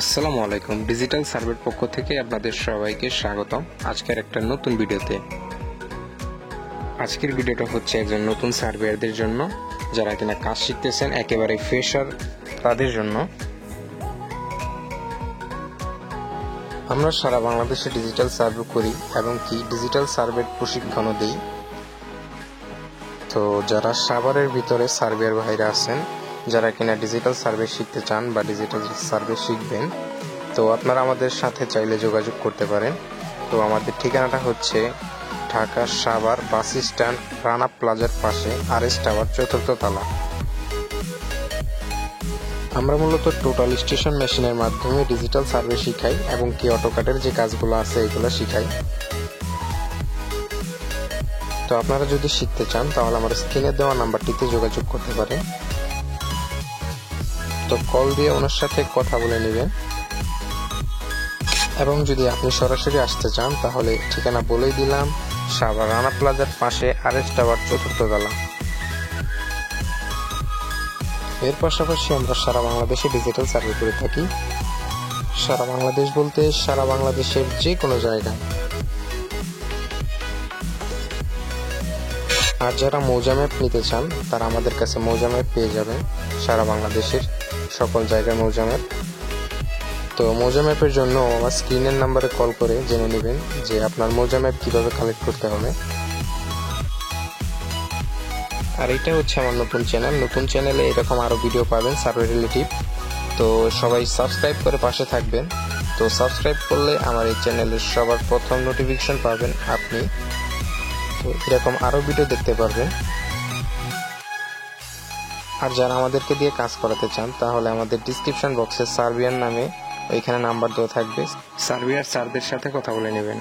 আসসালামু আলাইকুম। ডিজিটাল সার্ভের পক্ষ থেকে আপনাদের সবাইকে স্বাগতম আজকের একটা নতুন ভিডিওতে। আজকের ভিডিওটা হচ্ছে একজন নতুন সার্ভেয়ারদের জন্য, যারা কিনা কাজ শিখতেছেন, একেবারে ফ্রেশার তাদের জন্য। আমরা সারা বাংলাদেশে ডিজিটাল সার্ভে করি এবং কি ডিজিটাল সার্ভের প্রশিক্ষণও দিই। তো যারা সাভারের ভিতরে সার্ভেয়ার ভাইরা আছেন, যারা কিনা ডিজিটাল সার্ভে শিখতে চান বা ডিজিটাল সার্ভে শিখবেন, তো আপনারা আমাদের সাথে চাইলে যোগাযোগ করতে পারেন। তো আমাদের ঠিকানাটা হচ্ছে ঢাকা সাভার বাস স্ট্যান্ড, রানা প্লাজার পাশে RS টাওয়ার, 4th তলা। আমরা মূলত টোটাল স্টেশন মেশিনের মাধ্যমে ডিজিটাল সার্ভে শিখাই এবং কি অটোকাটের যে কাজগুলো আছে এগুলো শিখাই। তো আপনারা যদি শিখতে চান তাহলে আমার স্ক্রিনে দেওয়া নাম্বারটিতে যোগাযোগ করতে পারেন। তো কল দিয়ে ওনার সাথে কথা বলে নেবেন, এবং যদি আপনি সরাসরি আসতে চান তাহলে ঠিকানা বলেই দিলাম, সাভার রানা প্লাজার পাশে RS টাওয়ার, 4th তলা। এর পাশাপাশি আমরা সারা বাংলাদেশে ডিজিটাল সার্ভে করে থাকি। সারা বাংলাদেশ বলতে সারা বাংলাদেশের যে কোনো জায়গায়। আর যারা মৌজা ম্যাপ নিতে চান তারা আমাদের কাছে মৌজা ম্যাপ পেয়ে যাবেন, সারা বাংলাদেশের সকল জায়গায় মৌজা ম্যাপ। তো মৌজা ম্যাপের জন্য আমার স্ক্রিনের নাম্বারে কল করে জেনে নেবেন যে আপনার মৌজা ম্যাপ কীভাবে কালেক্ট করতে হবে। আর এটা হচ্ছে আমার নতুন চ্যানেল। নতুন চ্যানেলে এরকম আরও ভিডিও পাবেন সার্ভে রিলেটিভ। তো সবাই সাবস্ক্রাইব করে পাশে থাকবেন। তো সাবস্ক্রাইব করলে আমার এই চ্যানেলের সবার প্রথম নোটিফিকেশন পাবেন আপনি। তো এরকম আরও ভিডিও দেখতে পারবেন। আর যারা আমাদেরকে দিয়ে কাজ করাতে চান তাহলে আমাদের ডিসক্রিপশন বক্সে সার্ভিয়ার নামে ওইখানে নাম্বার দেওয়া থাকবে, সার্ভিয়ার স্যারদের সাথে কথা বলে নেবেন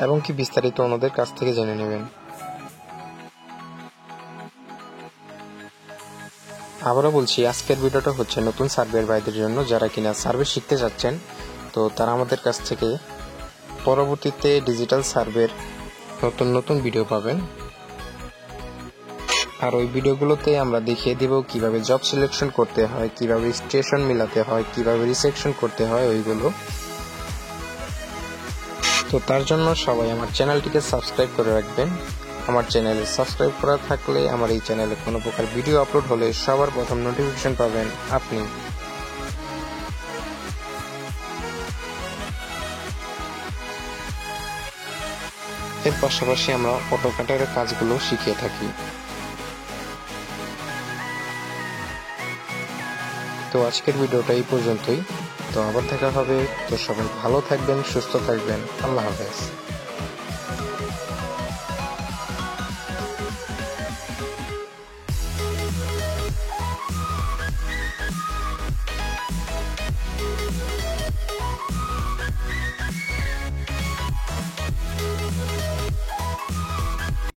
এবং কি বিস্তারিত ওনাদের কাছ থেকে জেনে নেবেন। আবারও বলছি, আজকের ভিডিওটা হচ্ছে নতুন সার্ভেয়ার ভাইদের জন্য, যারা কিনা সার্ভে শিখতে যাচ্ছেন। তো তারা আমাদের কাছ থেকে পরবর্তীতে ডিজিটাল সার্ভের নতুন নতুন ভিডিও পাবেন। আর ওই ভিডিওগুলোতে আমরা দেখিয়ে দিব কিভাবে জব সিলেকশন করতে হয়, কিভাবে স্টেশন মিলাতে হয়, কিভাবে রিসেকশন করতে হয় ওইগুলো। তো তার জন্য সবাই আমার চ্যানেলটিকে সাবস্ক্রাইব করে রাখবেন। আমার চ্যানেলে সাবস্ক্রাইব করা থাকলে আমার এই চ্যানেলে কোনো প্রকার ভিডিও আপলোড হলে সবার প্রথম নোটিফিকেশন পাবেন আপনি। এর পাশাপাশি আমরা অটোকাটের কাজগুলো শিখিয়ে থাকি। তো আজকের ভিডিওটা এই পর্যন্তই। তো আবার দেখা হবে। তো সবাই ভালো থাকবেন, সুস্থ থাকবেন। আল্লাহ হাফেজ।